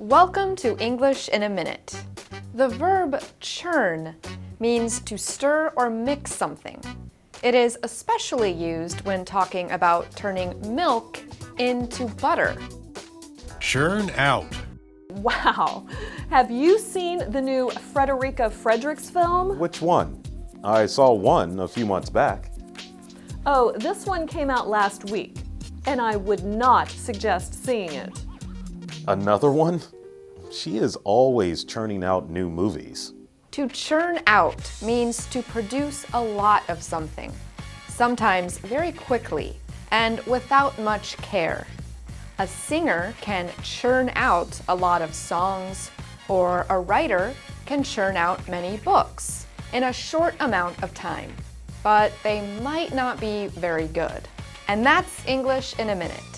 Welcome to English in a Minute. The verb churn means to stir or mix something. It is especially used when talking about turning milk into butter. Churn out. Wow! Have you seen the new Frederica Fredericks film? Which one? I saw one a few months back. Oh, this one came out last week, and I would not suggest seeing it. Another one? She is always churning out new movies. To churn out means to produce a lot of something, sometimes very quickly and without much care. A singer can churn out a lot of songs, or a writer can churn out many books in a short amount of time, but they might not be very good. And that's English in a Minute.